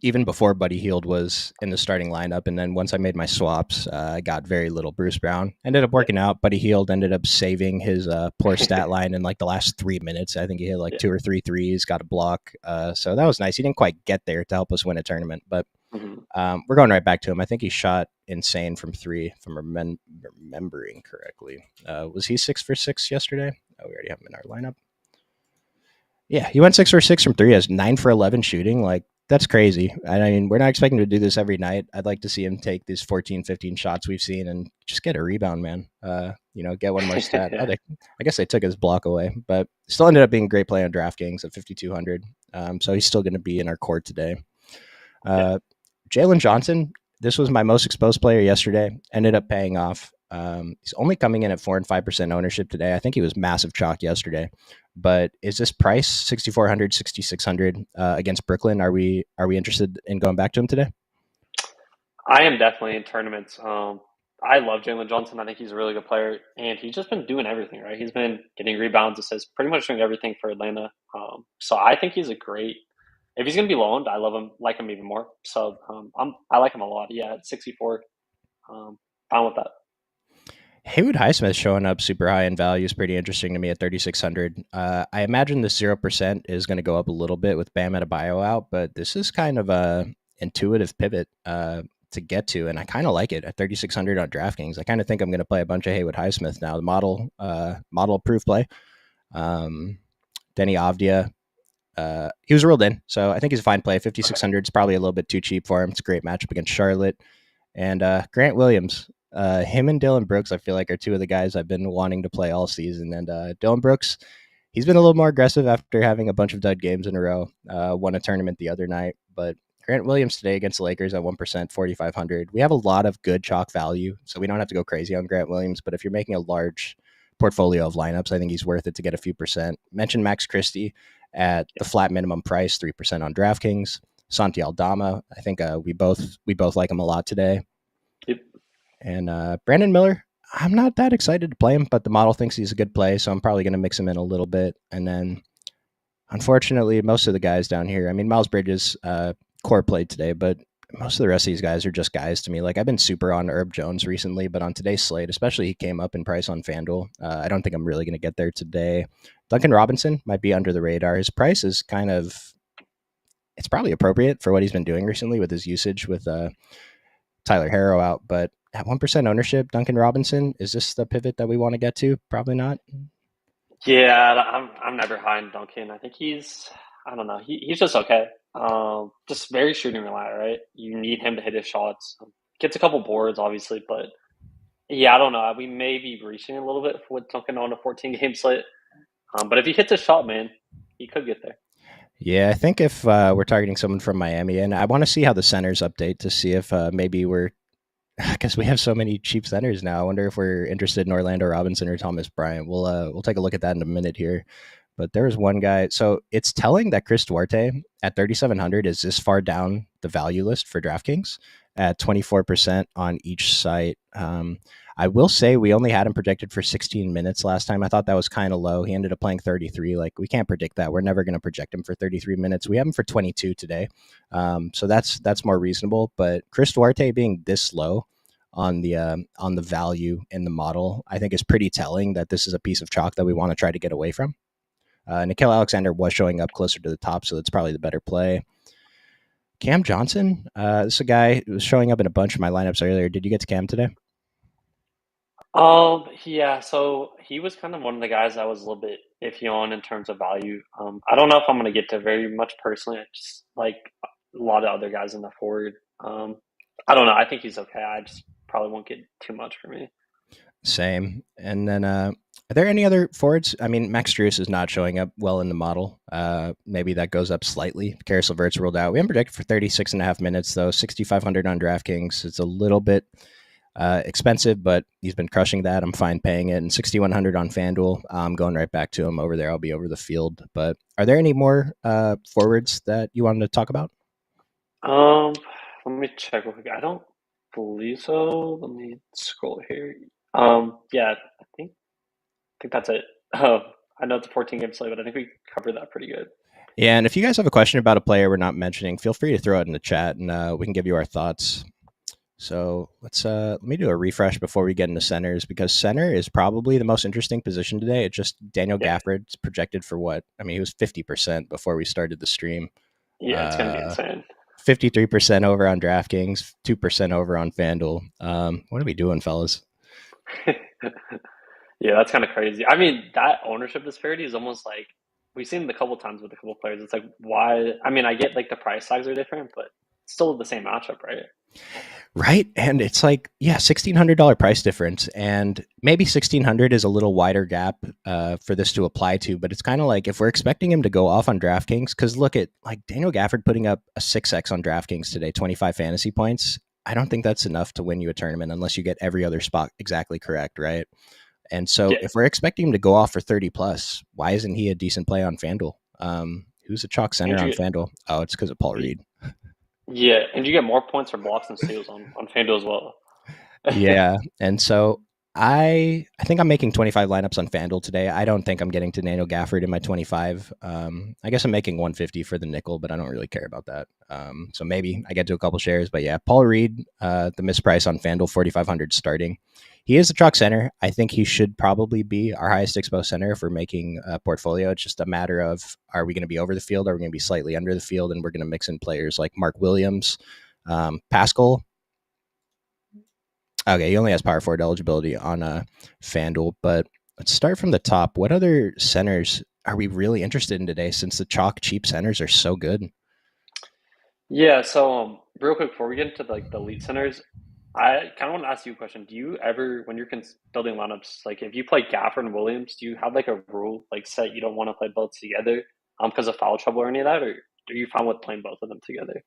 Speaker 1: even before Buddy Hield was in the starting lineup. And then once I made my swaps, I got very little Bruce Brown. Ended up
Speaker 2: Yeah,
Speaker 1: working out. Buddy Hield ended up saving his poor stat line in like the last 3 minutes. I think he hit like
Speaker 2: yeah.
Speaker 1: two or three threes, got a block. So that was nice. He didn't quite get there to help us win a tournament, but
Speaker 2: Hmm.
Speaker 1: we're going right back to him. I think he shot insane from three, if I'm remembering correctly. Was he 6 for 6 yesterday? Oh, we already have him in our lineup. Yeah, he went 6 for 6 from three. Has 9 for 11 shooting. Like that's crazy. I mean, we're not expecting to do this every night. I'd like to see him take these 14, 15 shots we've seen and just get a rebound, man. Get one more stat.
Speaker 2: Yeah,
Speaker 1: I guess they took his block away, but still ended up being a great play on DraftKings at 5,200. So he's still going to be in our court today.
Speaker 2: yeah,
Speaker 1: Uh, Jalen Johnson. This was my most exposed player yesterday. Ended up paying off. He's only coming in at 4 and 5% ownership today. I think he was massive chalk yesterday. But is this price 6,400, 6,600 against Brooklyn? Are we interested in going back to him today?
Speaker 2: I am definitely in tournaments. I love Jalen Johnson. I think he's a really good player, and he's just been doing everything, right? He's been getting rebounds, assists, pretty much doing everything for Atlanta. So I think he's a great. If he's going to be loaned, I love him, like him even more. So I like him a lot. Yeah, at 64, fine with that.
Speaker 1: Haywood Highsmith showing up super high in value is pretty interesting to me at 3,600. I imagine the 0% is going to go up a little bit with Bam Adebayo out, but this is kind of a intuitive pivot to get to, and I kind of like it at 3,600 on DraftKings. I kind of think I'm going to play a bunch of Haywood Highsmith now. The model approved play. Denny Avdia, he was ruled in, so I think he's a fine play. 5,600 is probably a little bit too cheap for him. It's a great matchup against Charlotte. And Grant Williams, him and Dylan Brooks, I feel like are two of the guys I've been wanting to play all season. And Dylan Brooks, he's been a little more aggressive after having a bunch of dud games in a row. Won a tournament the other night, but Grant Williams today against the Lakers at 1%, 4,500. We have a lot of good chalk value, so we don't have to go crazy on Grant Williams. But if you're making a large portfolio of lineups, I think he's worth it to get a few percent. Mentioned Max Christie at the flat minimum price, 3% on DraftKings. Santi Aldama, I think we both like him a lot today.
Speaker 2: Yep.
Speaker 1: And Brandon Miller, I'm not that excited to play him, but the model thinks he's a good play, so I'm probably going to mix him in a little bit. And then, unfortunately, most of the guys down here, I mean, Miles Bridges core played today, but most of the rest of these guys are just guys to me. Like, I've been super on Herb Jones recently, but on today's slate, especially, he came up in price on FanDuel. I don't think I'm really going to get there today. Duncan Robinson might be under the radar. His price is kind of, it's probably appropriate for what he's been doing recently with his usage with Tyler Harrow out, but at 1% ownership, Duncan Robinson, is this the pivot that we want to get to? Probably not.
Speaker 2: Yeah, I'm never high on Duncan. I think I don't know, he's just okay. Just very shooting reliant, right? You need him to hit his shots. Gets a couple boards, obviously, but yeah, I don't know. We may be reaching a little bit with Duncan on a 14 game slate. But if he hits a shot, man, he could get there.
Speaker 1: Yeah, I think if we're targeting someone from Miami, and I want to see how the centers update to see if maybe we're, because we have so many cheap centers now. I wonder if we're interested in Orlando Robinson or Thomas Bryant. We'll take a look at that in a minute here. But there was one guy. So it's telling that Chris Duarte at 3,700 is this far down the value list for DraftKings at 24% on each site. I will say we only had him projected for 16 minutes last time. I thought that was kind of low. He ended up playing 33. Like, we can't predict that. We're never going to project him for 33 minutes. We have him for 22 today. So that's more reasonable. But Chris Duarte being this low on the value in the model, I think is pretty telling that this is a piece of chalk that we want to try to get away from. Nickeil Alexander was showing up closer to the top, so that's probably the better play. Cam Johnson, this is a guy who was showing up in a bunch of my lineups earlier. Did you get to Cam today?
Speaker 2: Yeah, so he was kind of one of the guys I was a little bit iffy on in terms of value. I don't know if I'm going to get to very much personally. I just like a lot of other guys in the forward. I don't know. I think he's okay. I just probably won't get too much for me.
Speaker 1: Same. And then, are there any other forwards? I mean, Max Strus is not showing up well in the model. Maybe that goes up slightly. Karis LeVert's ruled out. We haven't projected for 36 and a half minutes, though. 6,500 on DraftKings. It's a little bit expensive, but he's been crushing that. I'm fine paying it. And 6,100 on FanDuel. I'm going right back to him over there. I'll be over the field. But are there any more forwards that you wanted to talk about?
Speaker 2: Let me check real quick. I don't believe so. Let me scroll here. Yeah, I think that's it. I know it's a 14 game slate, but I think we covered that pretty good.
Speaker 1: Yeah, and if you guys have a question about a player we're not mentioning, feel free to throw it in the chat, and we can give you our thoughts. So let me do a refresh before we get into centers, because center is probably the most interesting position today. It's just Daniel Gafford's projected for what? I mean, he was 50% before we started the stream.
Speaker 2: Yeah, it's gonna be insane.
Speaker 1: 53% over on DraftKings, 2% over on FanDuel. What are we doing, fellas?
Speaker 2: Yeah, that's kind of crazy. I mean, that ownership disparity is almost like we've seen it a couple times with a couple players. It's like, why? I mean, I get like the price tags are different, but it's still the same matchup, right?
Speaker 1: Right. And it's like, yeah, $1,600 price difference. And maybe 1,600 is a little wider gap for this to apply to. But it's kind of like, if we're expecting him to go off on DraftKings, because look at like Daniel Gafford putting up a 6x on DraftKings today, 25 fantasy points. I don't think that's enough to win you a tournament unless you get every other spot exactly correct, right? And so
Speaker 2: Yeah.
Speaker 1: if we're expecting him to go off for 30 plus, why isn't he a decent play on FanDuel? Who's a chalk center
Speaker 2: And
Speaker 1: on
Speaker 2: you
Speaker 1: FanDuel? Oh, it's because of Paul
Speaker 2: get
Speaker 1: Reed.
Speaker 2: yeah, and you get more points for blocks and steals on FanDuel as well.
Speaker 1: Yeah, and so I think I'm making 25 lineups on FanDuel today. I don't think I'm getting to Daniel Gafford in my 25. I guess I'm making 150 for the nickel, but I don't really care about that. So maybe I get to a couple shares, but yeah, Paul Reed, the misprice on FanDuel, 4,500 starting. He is the chalk center. I think he should probably be our highest exposed center if we're making a portfolio. It's just a matter of, are we going to be over the field? Are we going to be slightly under the field? And we're going to mix in players like Mark Williams, Pascal. Okay, he only has power forward eligibility on FanDuel, but let's start from the top. What other centers are we really interested in today since the chalk cheap centers are so good?
Speaker 2: Yeah, so real quick before we get into like the elite centers, I kind of want to ask you a question. Do you ever, when you're building lineups, like if you play Gafford and Williams, do you have like a rule like set you don't want to play both together because of foul trouble or any of that, or are you fine with playing both of them together?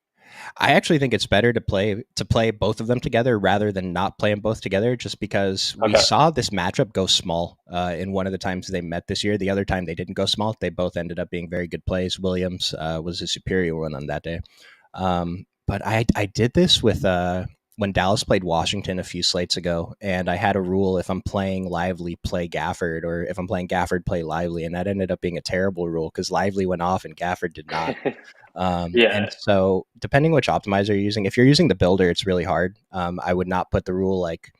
Speaker 1: I actually think it's better to play both of them together rather than not play them both together, just because we
Speaker 2: Okay.
Speaker 1: saw this matchup go small in one of the times they met this year. The other time they didn't go small. They both ended up being very good plays. Williams was a superior one on that day. But I did this with when Dallas played Washington a few slates ago, and I had a rule: if I'm playing Lively, play Gafford, or if I'm playing Gafford, play Lively, and that ended up being a terrible rule because Lively went off and Gafford did not. And
Speaker 2: Yeah.
Speaker 1: so, depending which optimizer you're using, if you're using the builder, it's really hard. I would not put the rule like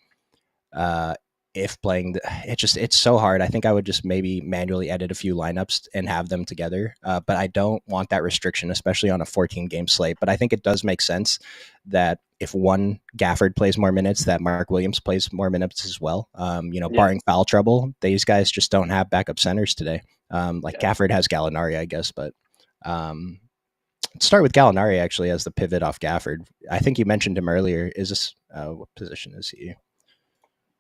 Speaker 1: uh, if playing it's so hard. I think I would just maybe manually edit a few lineups and have them together, but I don't want that restriction, especially on a 14 game slate. But I think it does make sense that if one Gafford plays more minutes, that Mark Williams plays more minutes as well.
Speaker 2: Yeah.
Speaker 1: Barring foul trouble, these guys just don't have backup centers today. Like
Speaker 2: Yeah.
Speaker 1: Gafford has Gallinari, I guess, but um, let's start with Gallinari actually as the pivot off Gafford. I think you mentioned him earlier. Is this what position is he?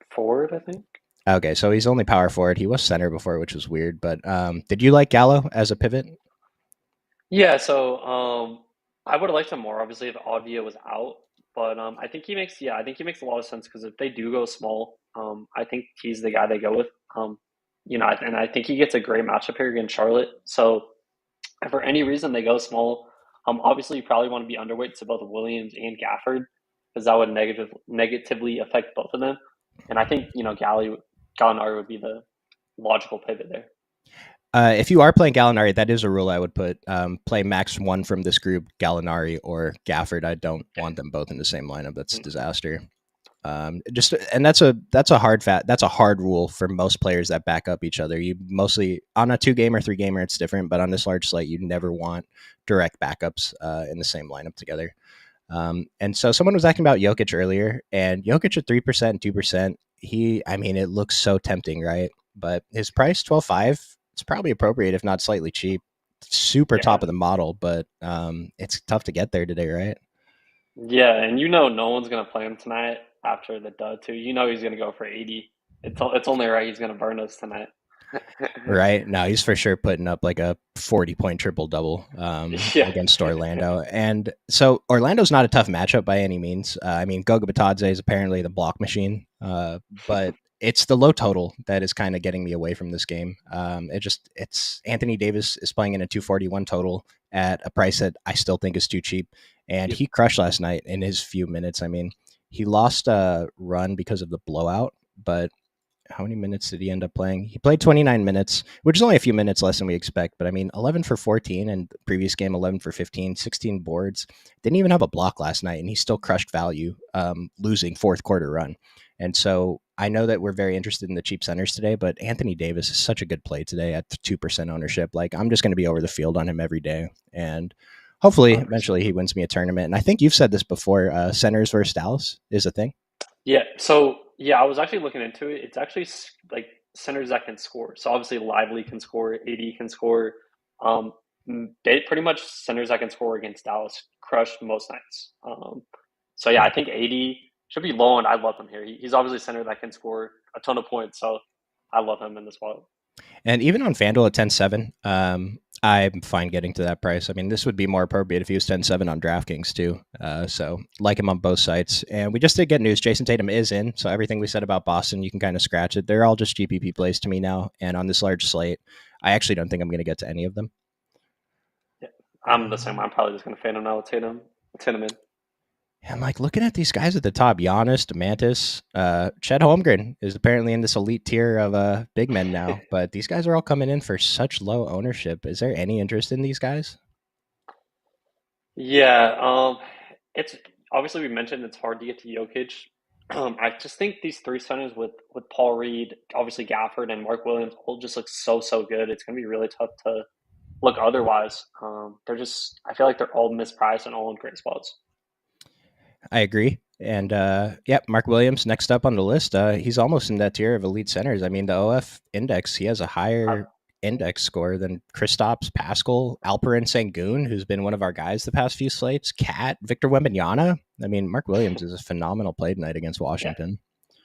Speaker 2: Forward, I think.
Speaker 1: Okay, so he's only power forward. He was center before, which was weird. But did you like Gallo as a pivot?
Speaker 2: Yeah, so I would have liked him more, obviously, if Audio was out. But I think he makes a lot of sense because if they do go small, I think he's the guy they go with. And I think he gets a great matchup here against Charlotte. So if for any reason they go small, obviously you probably want to be underweight to both Williams and Gafford because that would negatively affect both of them. And I think Gallinari would be the logical pivot there.
Speaker 1: If you are playing Gallinari, that is a rule I would put. Play max one from this group, Gallinari or Gafford. I don't want them both in the same lineup. That's a disaster. Just and that's a hard rule for most players that back up each other. You mostly on a 2 game or 3 gamer it's different, but on this large slate you never want direct backups in the same lineup together. And so someone was asking about Jokic earlier, and Jokic at 3%, 2%. I mean, it looks so tempting, right? But his price 12.5, it's probably appropriate if not slightly cheap. Super top
Speaker 2: Yeah.
Speaker 1: of the model, but it's tough to get there today, right?
Speaker 2: Yeah, and no one's gonna play him tonight after the dud too. You know he's gonna go for 80. It's only right he's gonna burn us tonight.
Speaker 1: Right. No, he's for sure putting up like a 40-point triple double
Speaker 2: Yeah.
Speaker 1: against Orlando. And so Orlando's not a tough matchup by any means. I mean, Goga Batadze is apparently the block machine, but it's the low total that is kind of getting me away from this game. It's Anthony Davis is playing in a 241 total at a price that I still think is too cheap. And
Speaker 2: Yep.
Speaker 1: he crushed last night in his few minutes. I mean, he lost a run because of the blowout, but how many minutes did he end up playing? He played 29 minutes, which is only a few minutes less than we expect. But I mean, 11 for 14 and previous game, 11 for 15, 16 boards. Didn't even have a block last night, and he still crushed value, losing fourth quarter run. And so I know that we're very interested in the cheap centers today, but Anthony Davis is such a good play today at 2% ownership. Like, I'm just going to be over the field on him every day. And hopefully,
Speaker 2: 100%.
Speaker 1: eventually, he wins me a tournament. And I think you've said this before, centers versus Dallas is a thing.
Speaker 2: Yeah. So yeah, I was actually looking into it. It's actually like centers that can score. So obviously Lively can score, AD can score. Um, they pretty much centers that can score against Dallas crushed most nights. So yeah, I think AD should be low, and I love him here. He's obviously a center that can score a ton of points. So I love him in this spot.
Speaker 1: And even on FanDuel at 10-7, I'm fine getting to that price. I mean, this would be more appropriate if he was 10-7 on DraftKings too. So like him on both sites. And we just did get news. Jason Tatum is in. So everything we said about Boston, you can kind of scratch it. They're all just GPP plays to me now. And on this large slate, I actually don't think I'm going to get to any of them.
Speaker 2: Yeah, I'm the same. I'm probably just gonna fan him now with Tatum in.
Speaker 1: And like looking at these guys at the top, Giannis, Demantis, Chet Holmgren is apparently in this elite tier of big men now. But these guys are all coming in for such low ownership. Is there any interest in these guys?
Speaker 2: Yeah, it's obviously we mentioned it's hard to get to Jokic. I just think these three centers with Paul Reed, obviously Gafford and Mark Williams all just look so good. It's gonna be really tough to look otherwise. They're just I feel like they're all mispriced and all in great spots.
Speaker 1: I agree. And Mark Williams next up on the list. He's almost in that tier of elite centers. I mean, the OF index, he has a
Speaker 2: I,
Speaker 1: higher index score than Kristaps, Pascal, Alperen Sengun, who's been one of our guys the past few slates, Cat, Victor Wembanyama. I mean, Mark Williams is a phenomenal play tonight against
Speaker 2: yeah,
Speaker 1: Washington.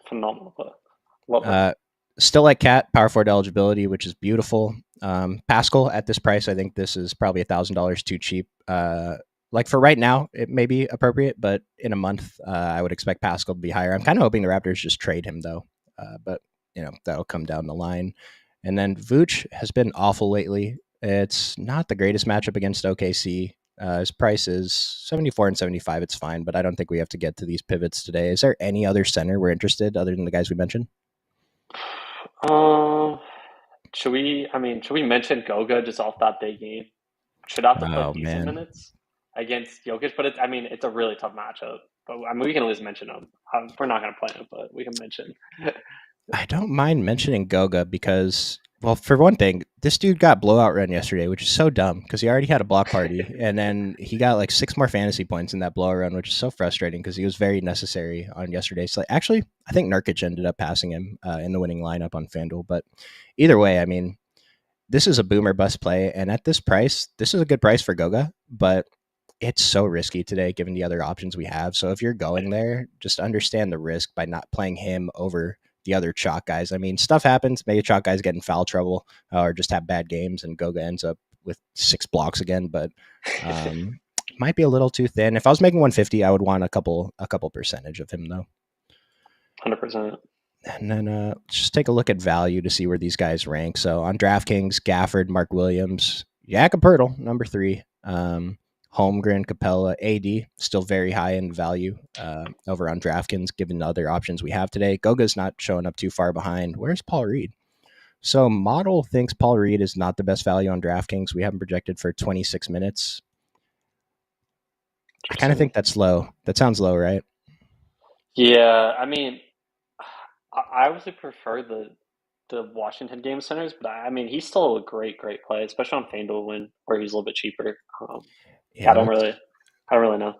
Speaker 2: phenomenal play. Love him.
Speaker 1: Uh, Still like Cat, power forward eligibility, which is beautiful. Pascal at this price, I think this is probably $1,000 too cheap. Like for right now, it may be appropriate, but in a month, I would expect Pascal to be higher. I'm kind of hoping the Raptors just trade him though, but that'll come down the line. And then Vooch has been awful lately. It's not the greatest matchup against OKC. His price is 74 and 75. It's fine, but I don't think we have to get to these pivots today. Is there any other center we're interested other than the guys we mentioned?
Speaker 2: Um, should we? I mean, should we mention Goga just off that big game? Should have to
Speaker 1: Oh
Speaker 2: put decent
Speaker 1: man,
Speaker 2: minutes against Jokic, but I mean, it's a really tough matchup. But I mean, we can at least mention him. We're not going to play him, but we can mention.
Speaker 1: I don't mind mentioning Goga because, well, for one thing, this dude got blowout run yesterday, which is so dumb because he already had a block party, and then he got like 6 more fantasy points in that blowout run, which is so frustrating because he was very necessary on yesterday. So actually, I think Nurkic ended up passing him in the winning lineup on FanDuel. But either way, I mean, this is a boomer bust play, and at this price, this is a good price for Goga, but it's so risky today given the other options we have. So if you're going there, just understand the risk by not playing him over the other chalk guys. I mean, stuff happens. Maybe chalk guys get in foul trouble or just have bad games, and Goga ends up with 6 blocks again. But um, might be a little too thin. If I was making 150, I would want a couple percentage of him though.
Speaker 2: 100%.
Speaker 1: And then just take a look at value to see where these guys rank. So on DraftKings, Gafford, Mark Williams, Jakob Poeltl, number 3. Holmgren, Capella, AD, still very high in value over on DraftKings, given the other options we have today. Goga's not showing up too far behind. Where's Paul Reed? So Model thinks Paul Reed is not the best value on DraftKings. We have him projected for 26 minutes. I kind of think that's low. That sounds low, right?
Speaker 2: Yeah, I mean, I obviously prefer the Washington game centers, but I mean, he's still a great play, especially on FanDuel when where he's a little bit cheaper. Yeah,
Speaker 1: Yeah,
Speaker 2: I don't really know.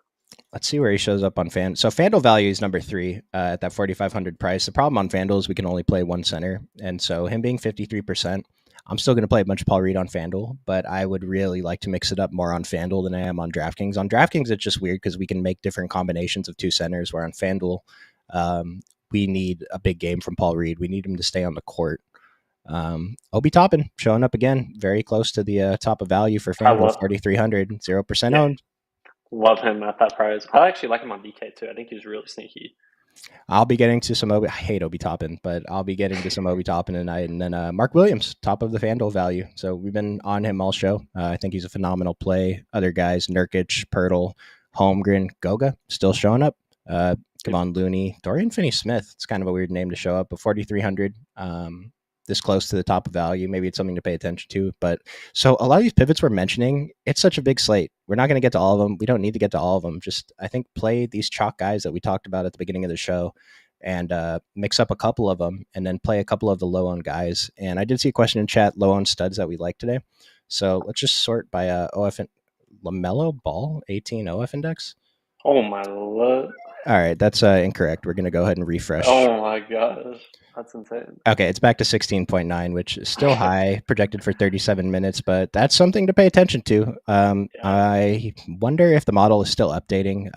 Speaker 1: let's see where he shows up on Fan. So FanDuel value is number 3 at that 4,500 price. The problem on FanDuel is we can only play one center, and so him being 53%, I'm still going to play a bunch of Paul Reed on FanDuel, but I would really like to mix it up more on FanDuel than I am on DraftKings. On DraftKings, it's just weird because we can make different combinations of 2 centers, where on FanDuel, we need a big game from Paul Reed. We need him to stay on the court. Obi Toppin showing up again, very close to the top of value for
Speaker 2: I
Speaker 1: FanDuel,
Speaker 2: love
Speaker 1: 4,300, 0%
Speaker 2: yeah,
Speaker 1: owned.
Speaker 2: love him at that price. I actually like him on DK too. I think he's really sneaky.
Speaker 1: I'll be getting to some Obi. I hate Obi Toppin, but I'll be getting to some Obi Toppin tonight. And then Mark Williams, top of the FanDuel value. So we've been on him all show. I think he's a phenomenal play. Other guys, Nurkic, Pirtle, Holmgren, Goga, still showing up. Kevon Looney, Dorian Finney-Smith. It's kind of a weird name to show up, but 4,300. This close to the top of value. Maybe it's something to pay attention to. But so a lot of these pivots we're mentioning, it's such a big slate. We're not going to get to all of them. We don't need to get to all of them. Just, I think, play these chalk guys that we talked about at the beginning of the show and mix up a couple of them and then play a couple of the low owned guys. And I did see a question in chat, low owned studs that we like today. So let's just sort by OF LaMelo Ball, 18 OF index.
Speaker 2: Oh my lord.
Speaker 1: All right, that's incorrect. We're going to go ahead and refresh.
Speaker 2: Oh my gosh, that's insane.
Speaker 1: Okay, it's back to 16.9, which is still
Speaker 2: Okay.
Speaker 1: high, projected for 37 minutes, but that's something to pay attention to.
Speaker 2: Yeah.
Speaker 1: I wonder if the model is still updating.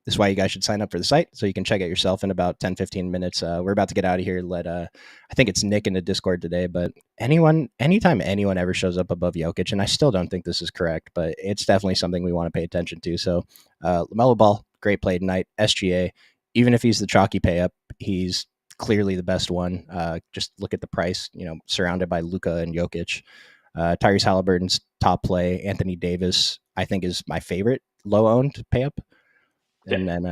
Speaker 1: This is why you guys should sign up for the site so you can check it yourself in about 10, 15 minutes. We're about to get out of here. I think it's Nick in the Discord today, but anytime anyone ever shows up above Jokic, and I still don't think this is correct, but it's definitely something we want to pay attention to. So, LaMelo Ball, great play tonight. SGA, even if he's the chalky pay up, he's clearly the best one. Just look at the price, surrounded by Luka and Jokic. Tyrese Halliburton's top play. Anthony Davis, I think, is my favorite low owned pay up.
Speaker 2: Yeah.
Speaker 1: And then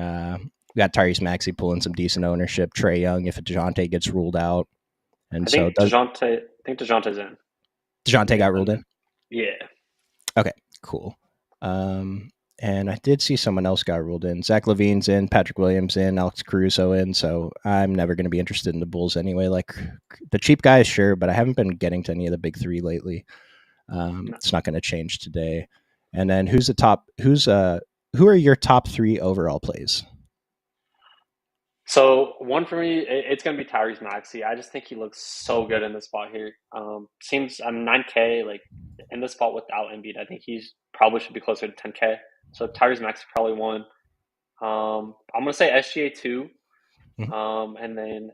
Speaker 1: we got Tyrese Maxey pulling some decent ownership. Trae Young, if DeJounte gets ruled out. And
Speaker 2: I
Speaker 1: so
Speaker 2: think DeJounte's in.
Speaker 1: DeJounte got
Speaker 2: And
Speaker 1: ruled in?
Speaker 2: yeah.
Speaker 1: Okay, cool. And I did see someone else got ruled in. Zach LaVine's in, Patrick Williams in, Alex Caruso in. So I'm never going to be interested in the Bulls anyway. Like the cheap guys, sure, but I haven't been getting to any of the big three lately.
Speaker 2: No.
Speaker 1: It's not going to change today. And then who are your top three overall plays?
Speaker 2: So one for me, it's going to be Tyrese Maxey. I just think he looks so good in this spot here. Seems I'm 9K like in the spot without Embiid. I think he's probably should be closer to 10K. So Tyrese Maxey probably one. I'm gonna say SGA two.
Speaker 1: Mhm.
Speaker 2: And then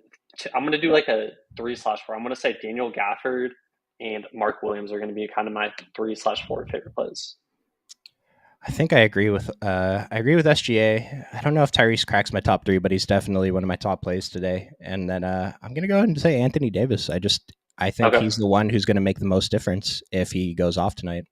Speaker 2: I'm gonna do like a 3/4. I'm gonna say Daniel Gafford and Mark Williams are gonna be kind of my 3/4 favorite plays.
Speaker 1: I think I agree with SGA. I don't know if Tyrese cracks my top three, but he's definitely one of my top plays today. And then I'm gonna go ahead and say Anthony Davis. I think
Speaker 2: Okay.
Speaker 1: he's the one who's going to make the most difference if he goes off tonight.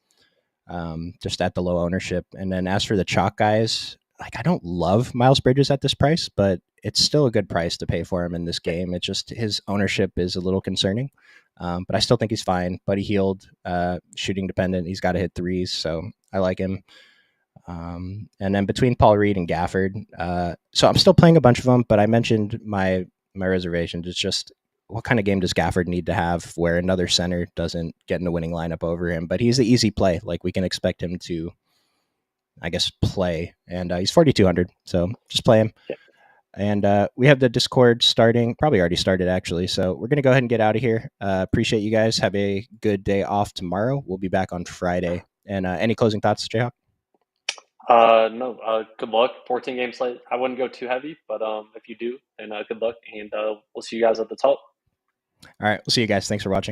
Speaker 1: Just at the low ownership. And then as for the chalk guys, like I don't love Miles Bridges at this price, but it's still a good price to pay for him in this
Speaker 2: Yeah.
Speaker 1: game. It's just his ownership is a little concerning. But I still think he's fine. Buddy Hield, shooting dependent. He's got to hit threes, so I like him. And then between Paul Reed and Gafford, so I'm still playing a bunch of them, but I mentioned my reservations. It's just what kind of game does Gafford need to have where another center doesn't get in the winning lineup over him? But he's the easy play. Like we can expect him to, I guess, play, and he's 4,200, so just play him.
Speaker 2: Yeah.
Speaker 1: And we have the Discord starting, probably already started actually. So we're gonna go ahead and get out of here. Appreciate you guys. Have a good day off tomorrow. We'll be back on Friday. And any closing thoughts, Jayhawk?
Speaker 2: No. Good luck. 14 game slate. I wouldn't go too heavy, but if you do, then good luck, and we'll see you guys at the top.
Speaker 1: All right, we'll see you guys. Thanks for watching.